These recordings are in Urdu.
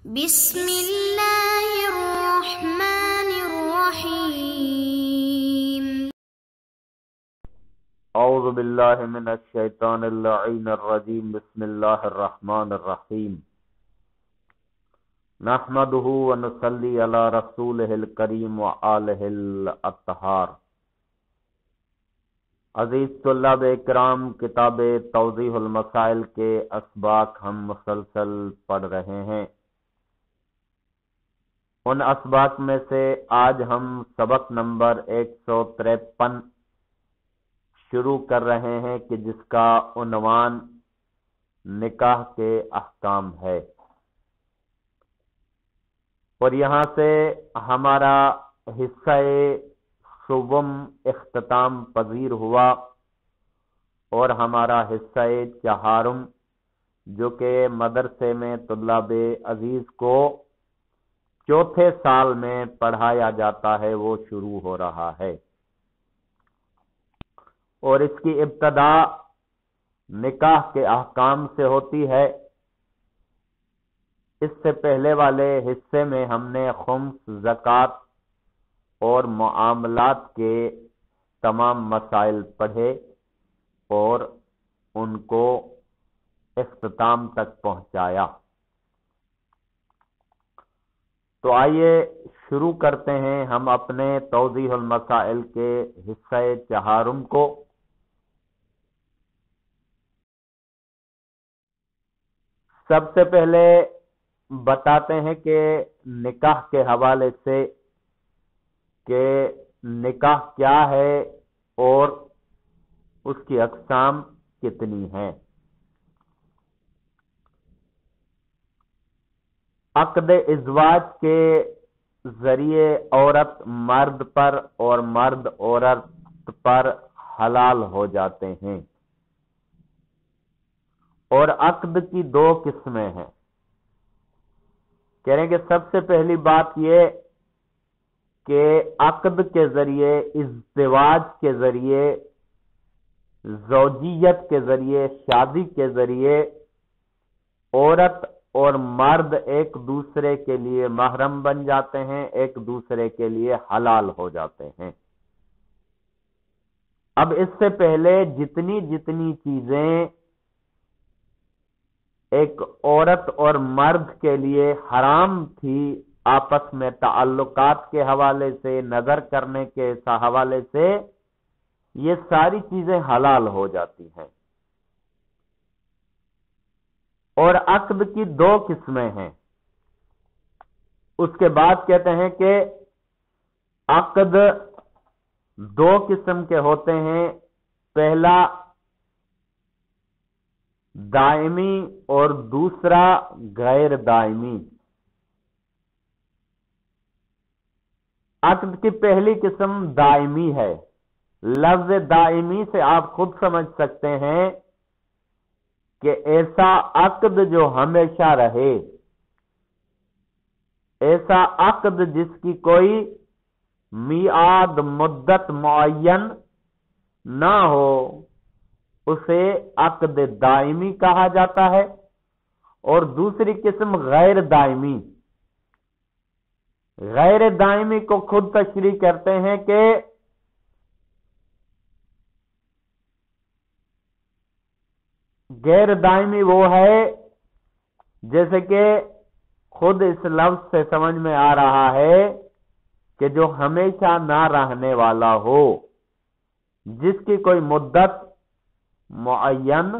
بسم اللہ الرحمن الرحیم اعوذ باللہ من الشیطان اللعین الرجیم بسم اللہ الرحمن الرحیم نحمده ونصلی علی رسولہ الکریم وآلہ الاطہار۔ عزیز طلاب اکرام، کتاب توضیح المسائل کے اسباق ہم مسلسل پڑھ رہے ہیں۔ ان اسباق میں سے آج ہم سبق نمبر 153 شروع کر رہے ہیں کہ جس کا عنوان نکاح کے احکام ہے، اور یہاں سے ہمارا حصہ سوم اختتام پذیر ہوا، اور ہمارا حصہ چہارم جو کہ مدرسے میں طلاب عزیز کو چوتھے سال میں پڑھایا جاتا ہے وہ شروع ہو رہا ہے، اور اس کی ابتدا نکاح کے احکام سے ہوتی ہے۔ اس سے پہلے والے حصے میں ہم نے خمس، زکوٰۃ اور معاملات کے تمام مسائل پڑھے اور ان کو اختتام تک پہنچایا۔ تو آئیے شروع کرتے ہیں ہم اپنے توضیح المسائل کے حصہ چہارم کو۔ سب سے پہلے بتاتے ہیں کہ نکاح کے حوالے سے کہ نکاح کیا ہے اور اس کی اقسام کتنی ہیں۔ عقد ازواج کے ذریعے عورت مرد پر اور مرد عورت پر حلال ہو جاتے ہیں، اور عقد کی دو قسمیں ہیں۔ کہہ رہے ہیں کہ سب سے پہلی بات یہ کہ عقد کے ذریعے، ازدواج کے ذریعے، زوجیت کے ذریعے، شادی کے ذریعے عورت اور مرد ایک دوسرے کے لیے محرم بن جاتے ہیں، ایک دوسرے کے لیے حلال ہو جاتے ہیں۔ اب اس سے پہلے جتنی چیزیں ایک عورت اور مرد کے لیے حرام تھی آپس میں تعلقات کے حوالے سے، نظر کرنے کے حوالے سے، یہ ساری چیزیں حلال ہو جاتی ہیں۔ اور عقد کی دو قسمیں ہیں۔ اس کے بعد کہتے ہیں کہ عقد دو قسم کے ہوتے ہیں، پہلا دائمی اور دوسرا غیر دائمی۔ عقد کی پہلی قسم دائمی ہے۔ لفظ دائمی سے آپ خود سمجھ سکتے ہیں کہ ایسا عقد جو ہمیشہ رہے، ایسا عقد جس کی کوئی میعاد مدت معین نہ ہو، اسے عقد دائمی کہا جاتا ہے۔ اور دوسری قسم غیر دائمی۔ غیر دائمی کو خود تشریح کرتے ہیں کہ غیر دائمی وہ ہے جیسے کہ خود اس لفظ سے سمجھ میں آ رہا ہے کہ جو ہمیشہ نہ رہنے والا ہو، جس کی کوئی مدت معین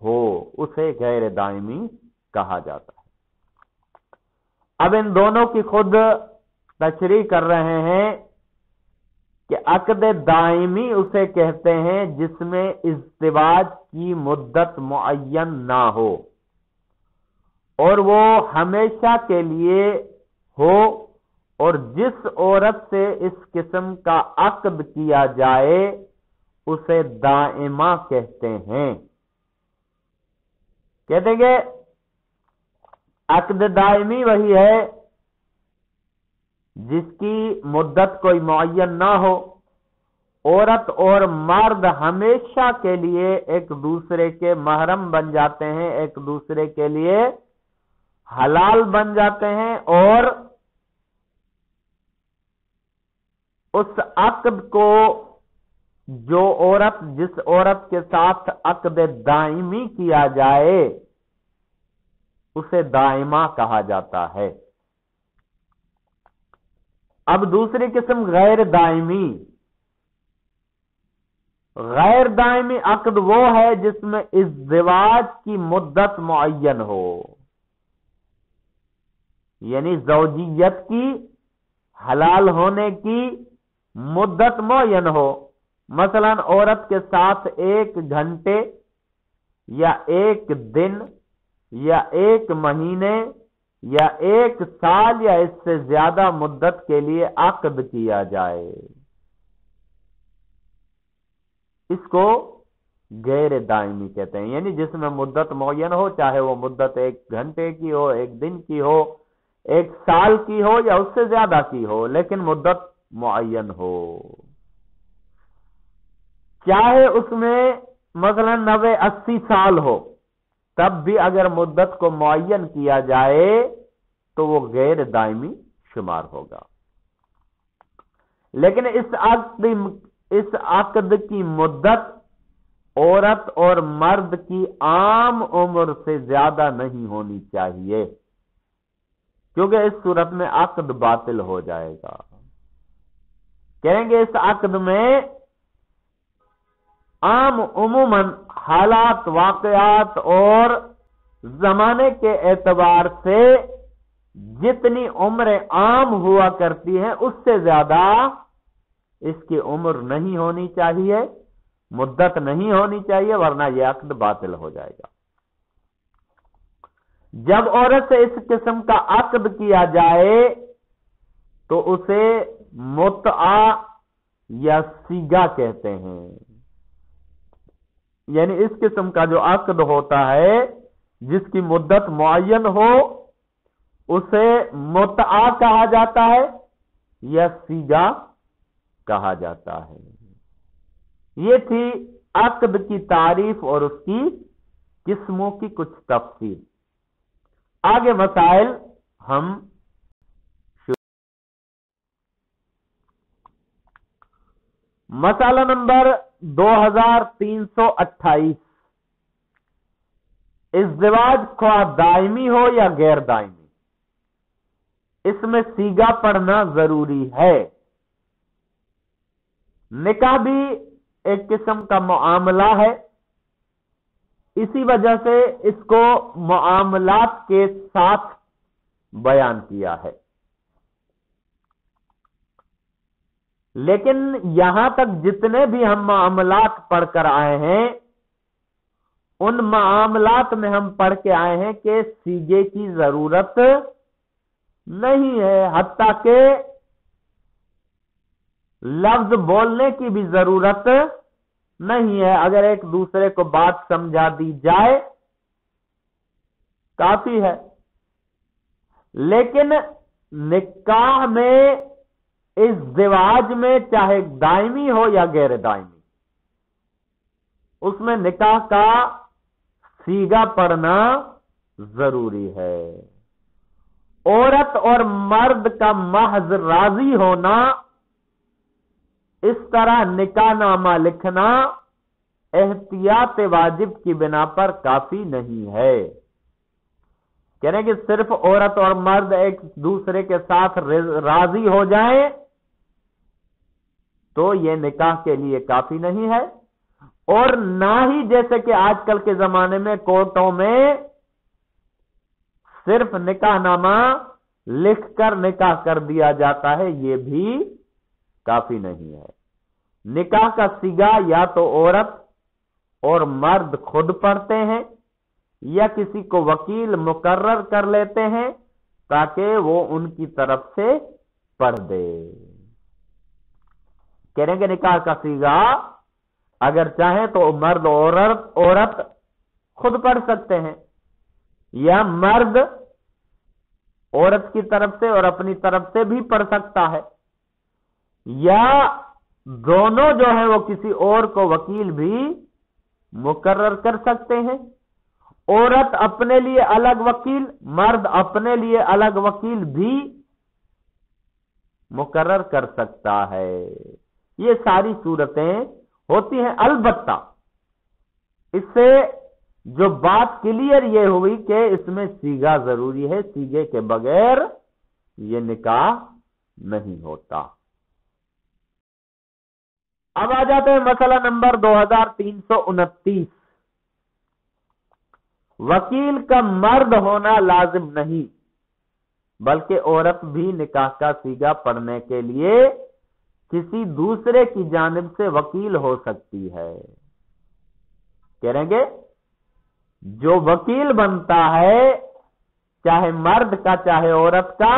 ہو، اسے غیر دائمی کہا جاتا ہے۔ اب ان دونوں کی خود تشریح کر رہے ہیں کہ عقد دائمی اسے کہتے ہیں جس میں ازدواج کی مدت معین نہ ہو اور وہ ہمیشہ کے لیے ہو، اور جس عورت سے اس قسم کا عقد کیا جائے اسے دائمہ کہتے ہیں۔ کہتے ہیں کہ عقد دائمی وہی ہے جس کی مدت کوئی معین نہ ہو، عورت اور مرد ہمیشہ کے لیے ایک دوسرے کے محرم بن جاتے ہیں، ایک دوسرے کے لیے حلال بن جاتے ہیں، اور اس عقد کو جس عورت کے ساتھ عقد دائمی کیا جائے اسے دائمہ کہا جاتا ہے۔ اب دوسری قسم غیر دائمی۔ غیر دائمی عقد وہ ہے جس میں ازدواج کی مدت معین ہو، یعنی زوجیت کی، حلال ہونے کی مدت معین ہو۔ مثلا عورت کے ساتھ 1 گھنٹے یا 1 دن یا 1 مہینے یا 1 سال یا اس سے زیادہ مدت کے لیے عقد کیا جائے، اس کو غیر دائمی کہتے ہیں، یعنی جس میں مدت معین ہو، چاہے وہ مدت 1 گھنٹے کی ہو، 1 دن کی ہو، 1 سال کی ہو یا اس سے زیادہ کی ہو، لیکن مدت معین ہو۔ چاہے اس میں مثلا 90-80 سال ہو، تب بھی اگر مدت کو معین کیا جائے تو وہ غیر دائمی شمار ہوگا۔ لیکن اس عقد کی مدت عورت اور مرد کی عام عمر سے زیادہ نہیں ہونی چاہیے، کیونکہ اس صورت میں عقد باطل ہو جائے گا۔ کہیں گے اس عقد میں عام عموماً حالات، واقعات اور زمانے کے اعتبار سے جتنی عمریں عام ہوا کرتی ہیں اس سے زیادہ اس کی عمر نہیں ہونی چاہیے، مدت نہیں ہونی چاہیے، ورنہ یہ عقد باطل ہو جائے گا۔ جب عورت سے اس قسم کا عقد کیا جائے تو اسے متعہ یا سیگا کہتے ہیں، یعنی اس قسم کا جو عقد ہوتا ہے جس کی مدت معین ہو اسے متعہ کہا جاتا ہے یا سیگا کہا جاتا ہے۔ یہ تھی عقد کی تعریف اور اس کی قسموں کی کچھ تفصیل۔ آگے مسائل ہم مسئلہ نمبر 2328، ازدواج خواہ دائمی ہو یا غیر دائمی، اس میں سیگا پڑھنا ضروری ہے۔ نکاح بھی ایک قسم کا معاملہ ہے، اسی وجہ سے اس کو معاملات کے ساتھ بیان کیا ہے۔ لیکن یہاں تک جتنے بھی ہم معاملات پڑھ کر آئے ہیں ان معاملات میں ہم پڑھ کے آئے ہیں کہ سیگے کی ضرورت نہیں ہے، حتیٰ کہ لفظ بولنے کی بھی ضرورت نہیں ہے، اگر ایک دوسرے کو بات سمجھا دی جائے کافی ہے۔ لیکن نکاح میں، ازدواج میں، چاہے دائمی ہو یا غیر دائمی، اس میں نکاح کا سیگا پڑھنا ضروری ہے۔ عورت اور مرد کا محض راضی ہونا، اس طرح نکاح نامہ لکھنا احتیاط واجب کی بنا پر کافی نہیں ہے۔ کہہ رہے ہیں کہ صرف عورت اور مرد ایک دوسرے کے ساتھ راضی ہو جائیں تو یہ نکاح کے لیے کافی نہیں ہے، اور نہ ہی جیسے کہ آج کل کے زمانے میں کورٹوں میں صرف نکاح نامہ لکھ کر نکاح کر دیا جاتا ہے، یہ بھی کافی نہیں ہے۔ نکاح کا سیگا یا تو عورت اور مرد خود پڑھتے ہیں یا کسی کو وکیل مقرر کر لیتے ہیں تاکہ وہ ان کی طرف سے پڑھ دے۔ کہہ رہے ہیں کہ نکاح کا سیگا اگر چاہیں تو مرد اور عورت خود پڑھ سکتے ہیں، یا مرد عورت کی طرف سے اور اپنی طرف سے بھی پڑھ سکتا ہے، یا دونوں جو ہیں وہ کسی اور کو وکیل بھی مقرر کر سکتے ہیں، عورت اپنے لیے الگ وکیل، مرد اپنے لیے الگ وکیل بھی مقرر کر سکتا ہے۔ یہ ساری صورتیں ہوتی ہیں، البتہ اس سے جو بات کلیئر یہ ہوئی کہ اس میں سیگا ضروری ہے، سیگے کے بغیر یہ نکاح نہیں ہوتا۔ اب آ جاتے ہیں مسئلہ نمبر 2329۔ وکیل کا مرد ہونا لازم نہیں، بلکہ عورت بھی نکاح کا سیگا پڑھنے کے لیے کسی دوسرے کی جانب سے وکیل ہو سکتی ہے۔ کہہ رہیں گے جو وکیل بنتا ہے چاہے مرد کا چاہے عورت کا،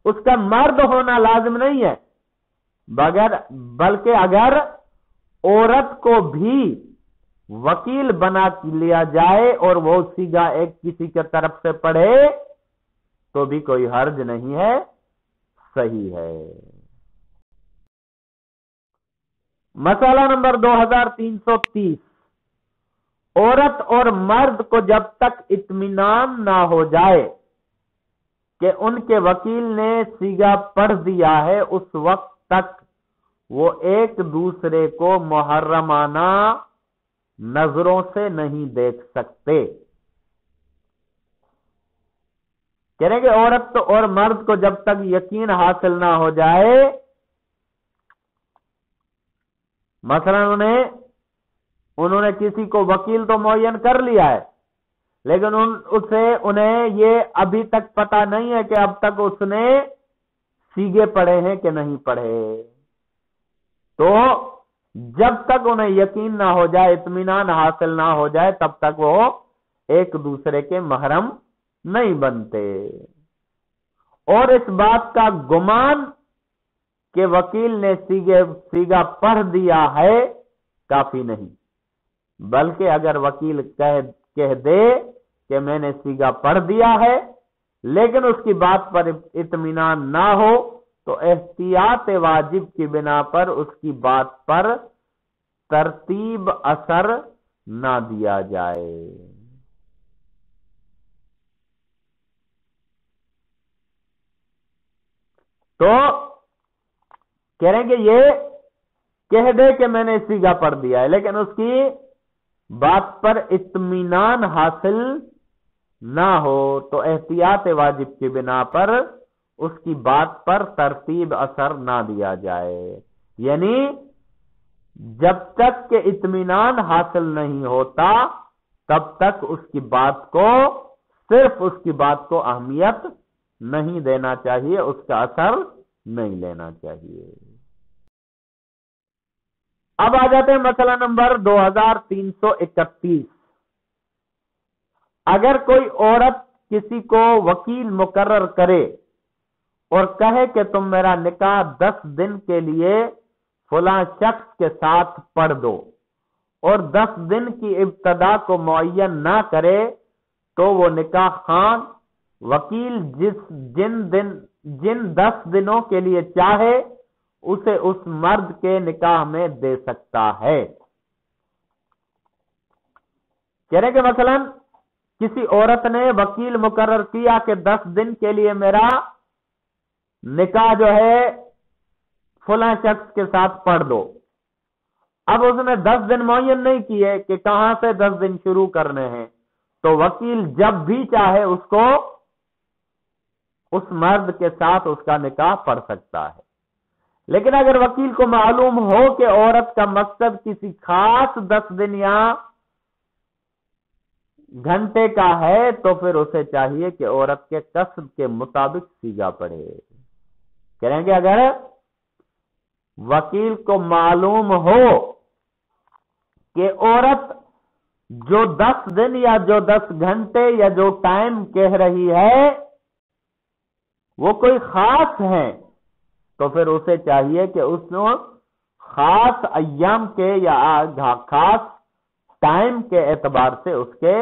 اس کا مرد ہونا لازم نہیں ہے، بلکہ اگر عورت کو بھی وکیل بنا لیا جائے اور وہ سیگا ایک کسی کی طرف سے پڑھے تو بھی کوئی حرج نہیں ہے، صحیح ہے۔ مسئلہ نمبر 2330۔ عورت اور مرد کو جب تک اطمینان نہ ہو جائے کہ ان کے وکیل نے سیگا پڑھ دیا ہے، اس وقت تک وہ ایک دوسرے کو محرمانہ نظروں سے نہیں دیکھ سکتے۔ کہہ رہے کہ عورت اور مرد کو جب تک یقین حاصل نہ ہو جائے، مثلا انہوں نے کسی کو وکیل تو معین کر لیا ہے، لیکن انہیں یہ ابھی تک پتا نہیں ہے کہ اب تک اس نے سیگے پڑھے ہیں کہ نہیں پڑھے، تو جب تک انہیں یقین نہ ہو جائے، اطمینان حاصل نہ ہو جائے، تب تک وہ ایک دوسرے کے محرم نہیں بنتے۔ اور اس بات کا گمان کہ وکیل نے سیگا پڑھ دیا ہے کافی نہیں، بلکہ اگر وکیل کہہ دے کہ میں نے سیگا پڑھ دیا ہے لیکن اس کی بات پر اطمینان نہ ہو تو احتیاط واجب کی بنا پر اس کی بات پر ترتیب اثر نہ دیا جائے۔ تو کہہ رہے ہیں کہ یہ کہہ دے کہ میں نے سیگا پڑھ دیا ہے لیکن اس کی بات پر اطمینان حاصل نہ ہو تو احتیاط واجب کی بنا پر اس کی بات پر ترتیب اثر نہ دیا جائے، یعنی جب تک کہ اطمینان حاصل نہیں ہوتا تب تک اس کی بات کو صرف اس کی بات کو اہمیت نہیں دینا چاہیے، اس کا اثر نہیں لینا چاہیے۔ اب آ جاتے ہیں مسئلہ نمبر 2331۔ اگر کوئی عورت کسی کو وکیل مقرر کرے اور کہے کہ تم میرا نکاح 10 دن کے لیے فلاں شخص کے ساتھ پڑھ دو اور 10 دن کی ابتدا کو معین نہ کرے تو وہ نکاح خان وکیل جن 10 دنوں کے لیے چاہے اسے اس مرد کے نکاح میں دے سکتا ہے۔ کہہ رہے کہ مثلا کسی عورت نے وکیل مقرر کیا کہ 10 دن کے لیے میرا نکاح جو ہے فلاں شخص کے ساتھ پڑھ دو، اب اس نے 10 دن معین نہیں کیے کہ کہاں سے 10 دن شروع کرنے ہیں، تو وکیل جب بھی چاہے اس کو اس مرد کے ساتھ اس کا نکاح پڑھ سکتا ہے۔ لیکن اگر وکیل کو معلوم ہو کہ عورت کا مقصد کسی خاص 10 دن یا گھنٹے کا ہے تو پھر اسے چاہیے کہ عورت کے قصد کے مطابق سیگا پڑھے۔ کہیں گے اگر وکیل کو معلوم ہو کہ عورت جو 10 دن یا جو 10 گھنٹے یا جو ٹائم کہہ رہی ہے وہ کوئی خاص ہے تو پھر اسے چاہیے کہ اس نے خاص ایام کے یا خاص ٹائم کے اعتبار سے اس کے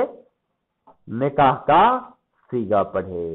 نکاح کا سیگا پڑھے۔